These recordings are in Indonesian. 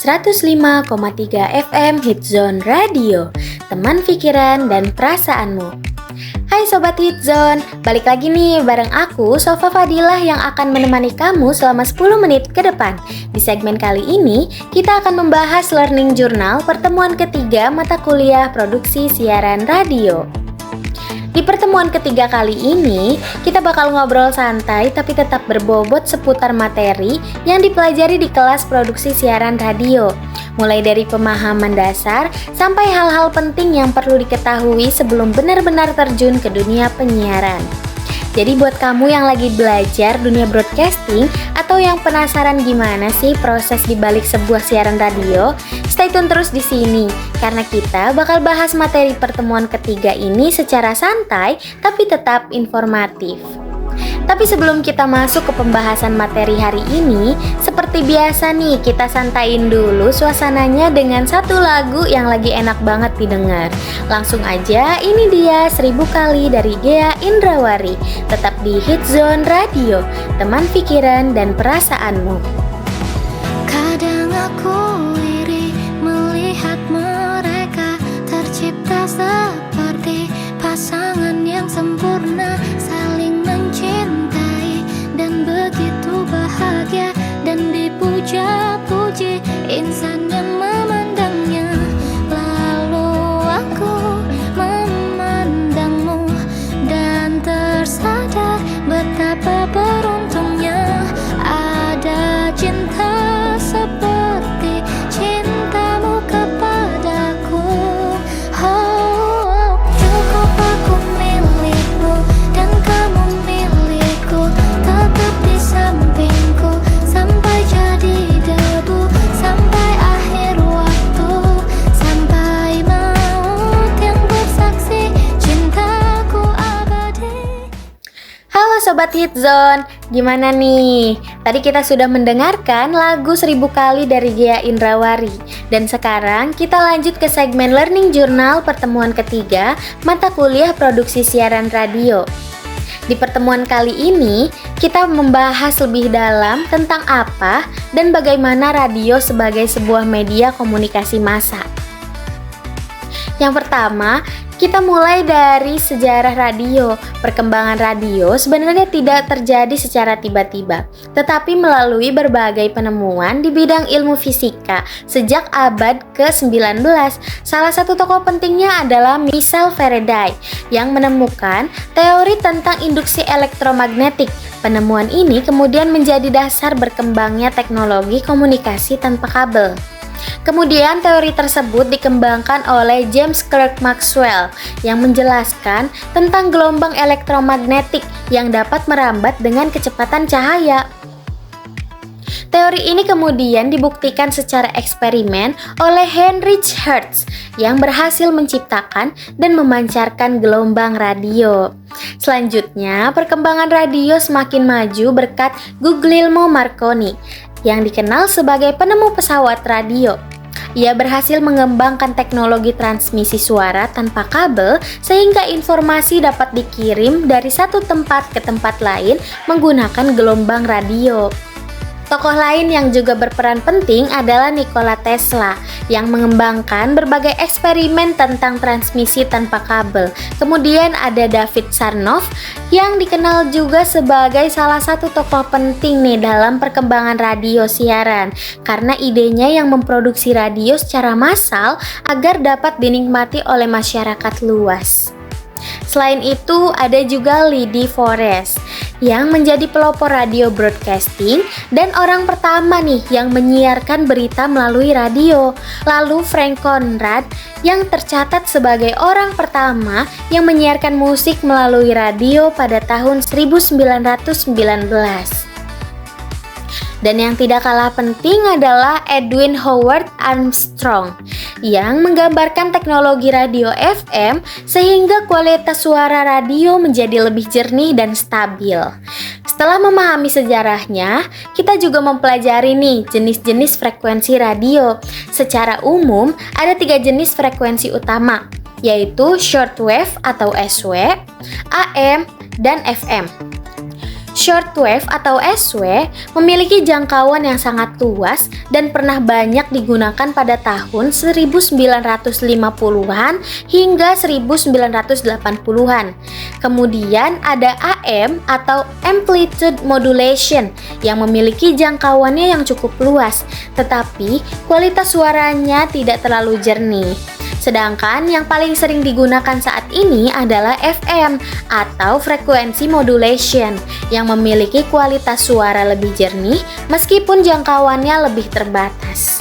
105,3 FM Hitzone Radio, teman pikiran dan perasaanmu. Hai Sobat Hitzone, balik lagi nih bareng aku, Sofa Fadilah yang akan menemani kamu selama 10 menit ke depan. Di segmen kali ini, kita akan membahas Learning Journal pertemuan ketiga mata kuliah produksi siaran radio. Di pertemuan ketiga kali ini, kita bakal ngobrol santai tapi tetap berbobot seputar materi yang dipelajari di kelas produksi siaran radio. Mulai dari pemahaman dasar sampai hal-hal penting yang perlu diketahui sebelum benar-benar terjun ke dunia penyiaran. Jadi buat kamu yang lagi belajar dunia broadcasting atau yang penasaran gimana sih proses dibalik sebuah siaran radio, stay tune terus di sini karena kita bakal bahas materi pertemuan ketiga ini secara santai tapi tetap informatif. Tapi sebelum kita masuk ke pembahasan materi hari ini, seperti biasa nih kita santaiin dulu suasananya dengan satu lagu yang lagi enak banget didengar. Langsung aja, ini dia 1000 kali dari Ghea Indrawari. Tetap di Hitzone Radio, teman pikiran dan perasaanmu. Kadang aku iri melihat mereka tercipta seperti pasangan yang sempurna, saling mencintai dan begitu bahagia dan dipuja-puji insan yang memandangnya. Lalu aku memandangmu dan tersadar betapa beruntungnya ada cinta seperti cintamu kepadaku. Oh, cukup aku milikmu dan kamu milikku, tetap di sampingku sampai jadi debu, sampai akhir waktu, sampai maut yang bersaksi cintaku abadi. Halo Sobat Hitzone, gimana nih? Tadi kita sudah mendengarkan lagu 1000 kali dari Ghea Indrawari. Dan sekarang kita lanjut ke segmen Learning Journal pertemuan ketiga mata kuliah produksi siaran radio. Di pertemuan kali ini, kita membahas lebih dalam tentang apa dan bagaimana radio sebagai sebuah media komunikasi massa. Yang pertama, kita mulai dari sejarah radio. Perkembangan radio sebenarnya tidak terjadi secara tiba-tiba, tetapi melalui berbagai penemuan di bidang ilmu fisika sejak abad ke-19. Salah satu tokoh pentingnya adalah Michael Faraday yang menemukan teori tentang induksi elektromagnetik. Penemuan ini kemudian menjadi dasar berkembangnya teknologi komunikasi tanpa kabel. Kemudian teori tersebut dikembangkan oleh James Clerk Maxwell yang menjelaskan tentang gelombang elektromagnetik yang dapat merambat dengan kecepatan cahaya. Teori ini kemudian dibuktikan secara eksperimen oleh Heinrich Hertz yang berhasil menciptakan dan memancarkan gelombang radio. Selanjutnya, perkembangan radio semakin maju berkat Guglielmo Marconi yang dikenal sebagai penemu pesawat radio. Ia berhasil mengembangkan teknologi transmisi suara tanpa kabel sehingga informasi dapat dikirim dari satu tempat ke tempat lain menggunakan gelombang radio. Tokoh lain yang juga berperan penting adalah Nikola Tesla yang mengembangkan berbagai eksperimen tentang transmisi tanpa kabel. Kemudian ada David Sarnoff yang dikenal juga sebagai salah satu tokoh penting nih dalam perkembangan radio siaran karena idenya yang memproduksi radio secara massal agar dapat dinikmati oleh masyarakat luas. Selain itu, ada juga Lee De Forest yang menjadi pelopor radio broadcasting dan orang pertama nih yang menyiarkan berita melalui radio. Lalu Frank Conrad yang tercatat sebagai orang pertama yang menyiarkan musik melalui radio pada tahun 1919. Dan yang tidak kalah penting adalah Edwin Howard Armstrong yang menggambarkan teknologi radio FM sehingga kualitas suara radio menjadi lebih jernih dan stabil. Setelah memahami sejarahnya, kita juga mempelajari nih jenis-jenis frekuensi radio. Secara umum, ada 3 jenis frekuensi utama, yaitu shortwave atau SW, AM, dan FM. Shortwave atau SW memiliki jangkauan yang sangat luas dan pernah banyak digunakan pada tahun 1950-an hingga 1980-an. Kemudian ada AM atau Amplitude Modulation yang memiliki jangkauannya yang cukup luas, tetapi kualitas suaranya tidak terlalu jernih. Sedangkan yang paling sering digunakan saat ini adalah FM atau Frequency Modulation yang memiliki kualitas suara lebih jernih meskipun jangkauannya lebih terbatas.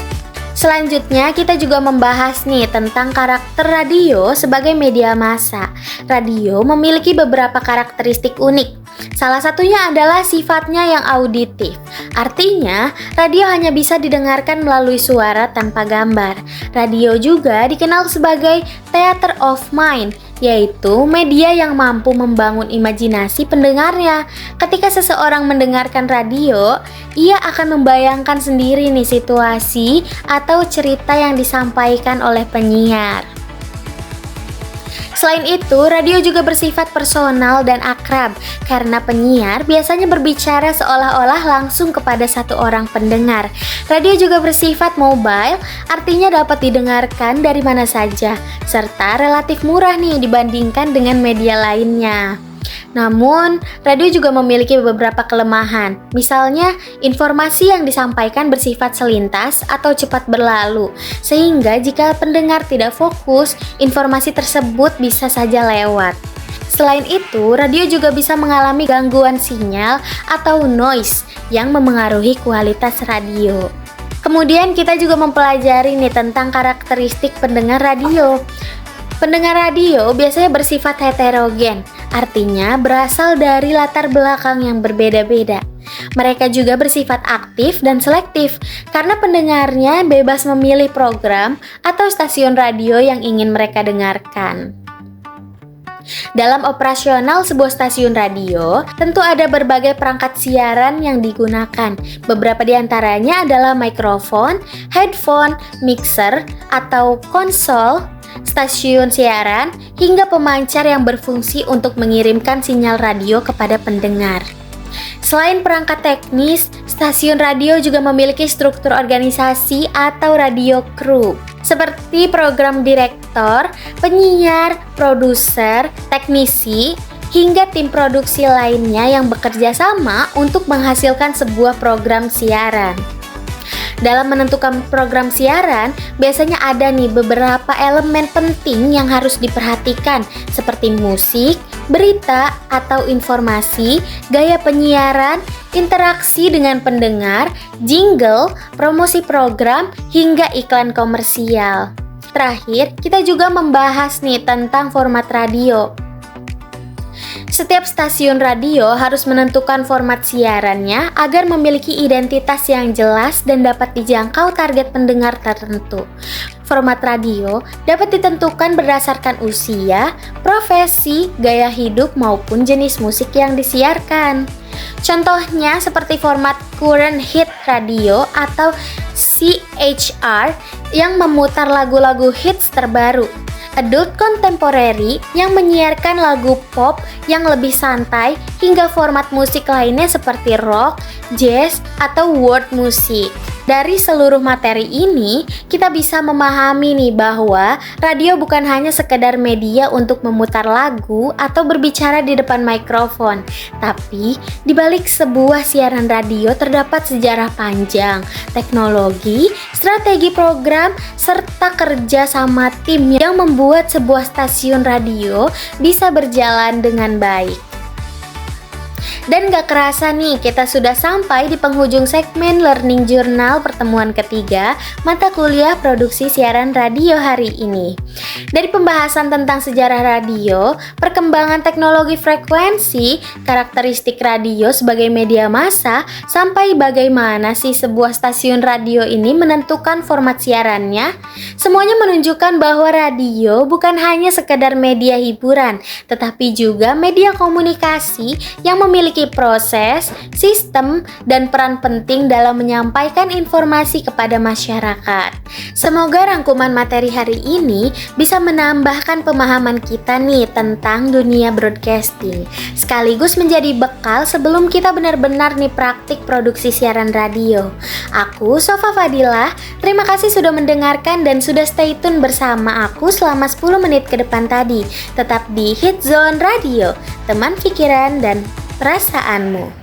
Selanjutnya kita juga membahas nih tentang karakter radio sebagai media massa. Radio memiliki beberapa karakteristik unik. Salah satunya adalah sifatnya yang auditif. Artinya, radio hanya bisa didengarkan melalui suara tanpa gambar. Radio juga dikenal sebagai theater of mind, yaitu media yang mampu membangun imajinasi pendengarnya. Ketika seseorang mendengarkan radio, ia akan membayangkan sendiri nih situasi atau cerita yang disampaikan oleh penyiar. Selain itu, radio juga bersifat personal dan akrab karena penyiar biasanya berbicara seolah-olah langsung kepada satu orang pendengar. Radio juga bersifat mobile, artinya dapat didengarkan dari mana saja, serta relatif murah nih dibandingkan dengan media lainnya. Namun, radio juga memiliki beberapa kelemahan. Misalnya, informasi yang disampaikan bersifat selintas atau cepat berlalu, sehingga jika pendengar tidak fokus, informasi tersebut bisa saja lewat. Selain itu, radio juga bisa mengalami gangguan sinyal atau noise yang memengaruhi kualitas radio. Kemudian kita juga mempelajari nih tentang karakteristik pendengar radio. Pendengar radio biasanya bersifat heterogen, artinya berasal dari latar belakang yang berbeda-beda. Mereka juga bersifat aktif dan selektif karena pendengarnya bebas memilih program atau stasiun radio yang ingin mereka dengarkan. Dalam operasional sebuah stasiun radio, tentu ada berbagai perangkat siaran yang digunakan. Beberapa di antaranya adalah mikrofon, headphone, mixer atau konsol, stasiun siaran, hingga pemancar yang berfungsi untuk mengirimkan sinyal radio kepada pendengar. Selain perangkat teknis, stasiun radio juga memiliki struktur organisasi atau radio crew, seperti program direktor, penyiar, produser, teknisi, hingga tim produksi lainnya yang bekerja sama untuk menghasilkan sebuah program siaran. Dalam menentukan program siaran, biasanya ada nih beberapa elemen penting yang harus diperhatikan seperti musik, berita atau informasi, gaya penyiaran, interaksi dengan pendengar, jingle, promosi program, hingga iklan komersial. Terakhir, kita juga membahas nih tentang format radio. Setiap stasiun radio harus menentukan format siarannya agar memiliki identitas yang jelas dan dapat dijangkau target pendengar tertentu. Format radio dapat ditentukan berdasarkan usia, profesi, gaya hidup maupun jenis musik yang disiarkan. Contohnya seperti format Current Hit Radio atau CHR yang memutar lagu-lagu hits terbaru. Adult Contemporary yang menyiarkan lagu pop yang lebih santai, hingga format musik lainnya seperti rock, jazz, atau world music. Dari seluruh materi ini, kita bisa memahami nih bahwa radio bukan hanya sekedar media untuk memutar lagu atau berbicara di depan mikrofon, tapi di balik sebuah siaran radio terdapat sejarah panjang, teknologi, strategi program, serta kerja sama tim yang membuat sebuah stasiun radio bisa berjalan dengan baik. Dan gak kerasa nih, kita sudah sampai di penghujung segmen Learning Journal pertemuan ketiga mata kuliah produksi siaran radio hari ini. Dari pembahasan tentang sejarah radio, perkembangan teknologi frekuensi, karakteristik radio sebagai media massa, sampai bagaimana sih sebuah stasiun radio ini menentukan format siarannya, semuanya menunjukkan bahwa radio bukan hanya sekedar media hiburan, tetapi juga media komunikasi yang memiliki memiliki proses, sistem, dan peran penting dalam menyampaikan informasi kepada masyarakat. Semoga rangkuman materi hari ini bisa menambahkan pemahaman kita nih tentang dunia broadcasting, sekaligus menjadi bekal sebelum kita benar-benar nih praktik produksi siaran radio. Aku Sofa Fadilah, terima kasih sudah mendengarkan dan sudah stay tune bersama aku selama 10 menit ke depan tadi. Tetap di Hit Zone Radio, teman pikiran dan perasaanmu.